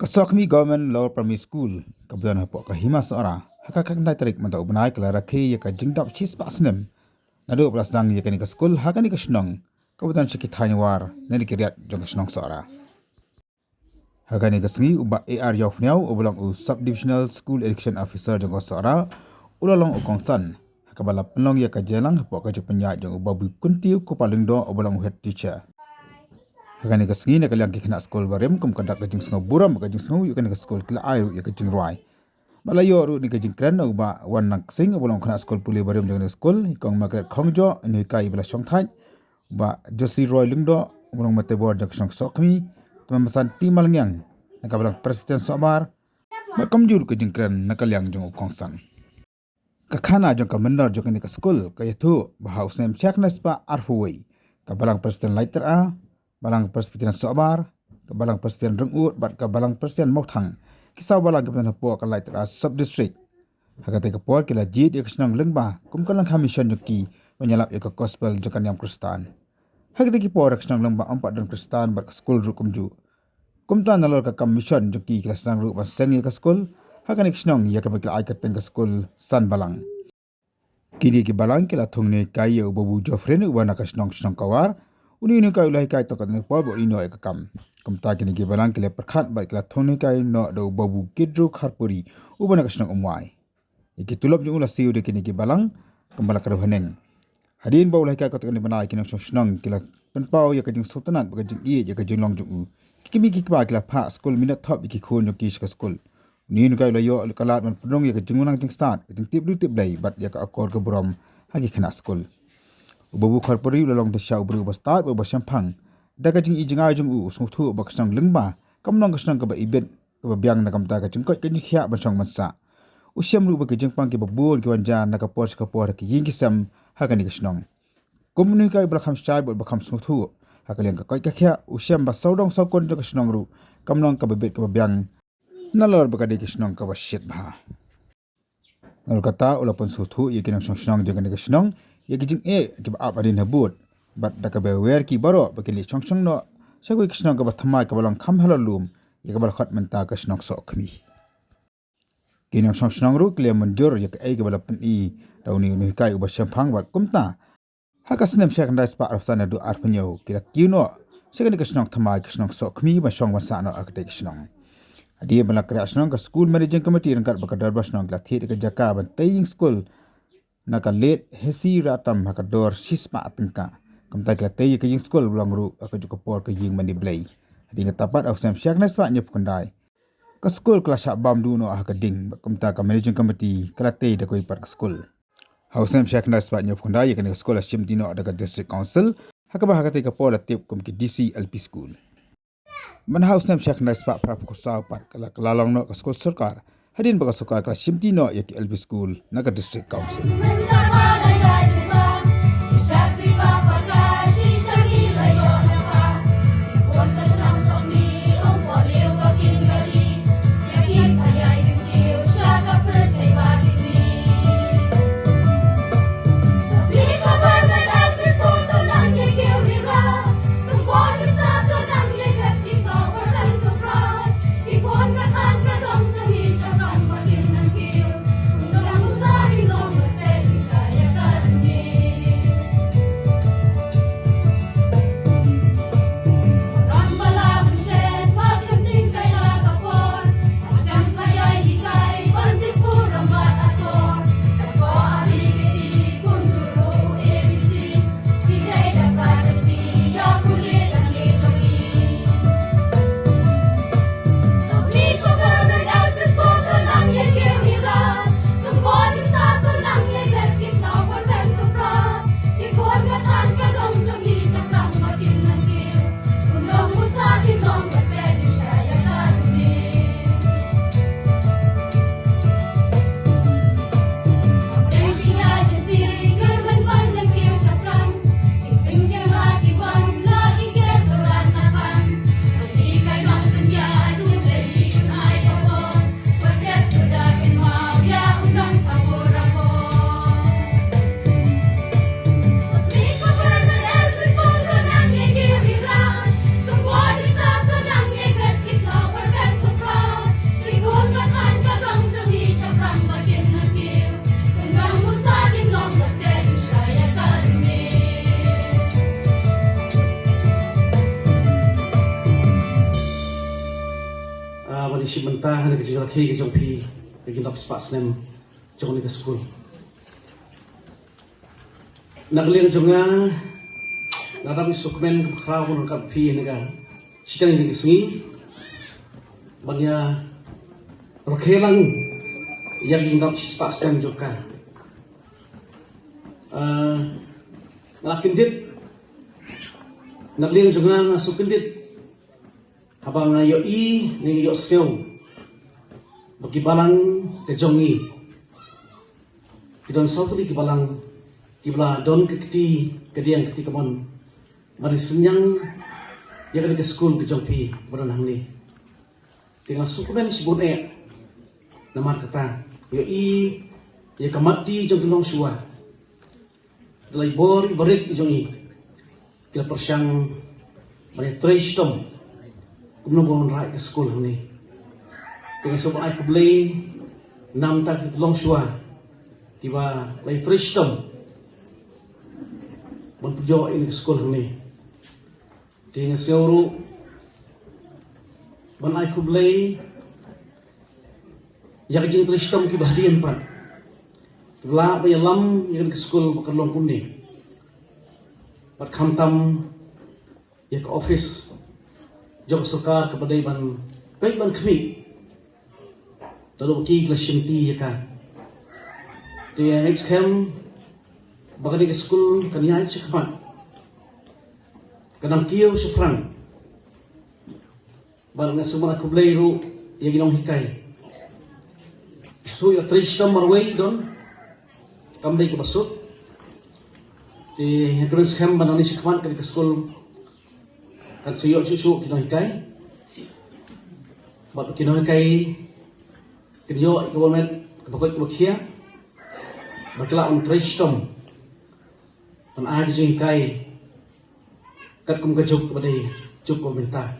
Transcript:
Kasokmi Government Lower Primary School kebetulan hapok ke hima seorang hakak nai tarik mentau benai kelara ke ya ka jingdap cis pak senem nado pelas dang ya kani ke school hakani ke senong kebetulan sikit hanyawar nani kiriat jong senong seorang hakani ke sengi uba AR Yaufniau ubulang Subdivisional School Education Officer jong seorang ulalong ukongsan hakabala penong ya ka jelang hapok ke jepenya jong uba bu kuntiu ko paling do ubulang head teacher Hakani ke sengi nak liang kena sekolah barem kum kandak ke jing sengo buram ke jing sengo yukan ke sekolah kila ayu ya ke jing ruai. Balayo ru ni ke jing kren uba wan nak sing bolong kena sekolah pulih barem jangan sekolah ikong magret khongjo ni kai bela song thai uba Josli Roy lingdo bolong mate bor jak song sokmi teman pesan tim malengyang nak bolong presbyterian sobar makam jur ke jing kren nak liang jong kongsan. Kakana jong ka mendar jong ni ke sekolah ke yatu bahaus nem chaknas pa arhuwei ka balang presbyterian lighter a balang presbyterian sobar, ke balang presbyterian rengut, bat ke balang presbyterian mothang. Kisau balang ke penan po ke light ras sub-district. Hakate ke por kila jid ya kesenang lengba, kum kalang kamisyon joki menyalap ya ke gospel jokan yang Kristen. Hakate ke por kesenang lengba empat dan Kristen bat ke skul ru kumju. Kum ta nalor ke kamisyon joki kila senang ru ban seng ya ke skul, hakane kesenang ya ke bakil ai keteng ke skul san balang. Kini ke balang kila thungne kai ya ubabu Jofrene ubana kesenang kawar, Uni kai ulai kai tokat ni por bo ino ek kam ta kini ke balang kele perkhat ba kala thoni kai no do babu kidro kharpuri ubana kasnang umwai iki tulop jung ula siu de kini ke balang kembala karo haneng hadin ba ulai kai tokat ni banai kini snang kila penpau ya kajing sultanat ba kajing ie ya kajing long jung kimi ki ba kila pha school minat thop iki khon yo ki school ni kai ulai yo kalat man pnong ya kajing unang ting start kajing tip du tip blai bat ya ka akor ke brom hagi khana school Ubabu kharpuri ulalong desya ubru bastat uba syampang. Da kajing ijingai jung usmutu uba kesang lengba. Kamnong kesang kaba ibet kaba biang na kamta kajing kot kajing khia basang mansa. Usyam ru uba kajing pang kiba bul kiwan jan na kapor sekapor ki yin kisam hakani kesnong. Kumuni kai belakam syai uba kam smutu. Hakaliang ka kot khia usyam ba saudong saukon jung kesnong ru. Kamnong kaba ibet kaba biang nalor bakadi kesnong kaba shit bah. Nalor kata ulapun sutu yakinang senong jung kesnong ya kijing ki ba adin habut bat da ka be wer ki baro ba kili chong no sagui kisnong ka ba thamai ka balang kham halalum ya ka bal khat menta ka snong so khmi kinong snong ru kle manjur ya ka ka bal pen I dauni ni kai uba shamphang ba kumta ha ka snem shak ndai spa arfsana du arpnyo kila kino sagani ka snong thamai ka snong so khmi ba shong wan sa no akte kisnong adi bala kra snong ka school managing committee rangkat ba ka dar ba snong la thi ka jaka ban taying school naka let hesi ratam hakador sisma atengka kamta kla tay ke ying school bulang ru ka juko por ke ying mani blai hadi ka tapat au sam syak naspa nyep kundai ka school kla sha bam du no hakading kamta ka managing committee kla tay da koi par school au sam syak naspa nyep kundai ke school sim dino da ka district council hakaba hakate ka por tip kum ki DC LP school man house nam syak naspa pra ko sa par kala kala long no ka school sarkar hadin baga soka ka simti no ya ki LP school naga district council si mentah na kajing rakhi ke jong phi kajing dap spas nem jong ni ke school nagliang jonga nadam sukmen ke khrau kun ka phi ne ga sikang ni singi banya rakhelang yang dap spas nem joka nakindit nagliang jonga sukindit habang yo i ni yo skill bagi balang ke jongi kidon sauti ki balang kibla don ke keti kediang keti kamon mari sunyang ya ke school ke jongpi baron hamni tinggal sukumen sibun namar kata yo i ya kamati jong tulong suwa dalai bor berit jongi kila persyang mari tristom kumno bon rai ke school hamni dengan sobat ai kublai nam tak long shua tiba lai tristom bon pujo ini ke school hamni dengan seuru bon ai kublai ya jing tristom ki bahdian pan kibla bayalam yang ke school bakalong kunni pat khamtam ya ke office jog sukar kepada ban baik ban kami lalu ki klasimti ya ka ti next cam bagani ke school kaniya sikman kanang kiyo sifrang ban nga semua aku bleiru ya ginong hikai so ya trishtam marway don kamdai ke basut ti hekron scam banani sikman ke school kan siyo susu kinong hikai bat kinong hikai kinyo government kapakot kumakhia bakla on tristom an agi hikai kat kum ka juk kepada juk komentar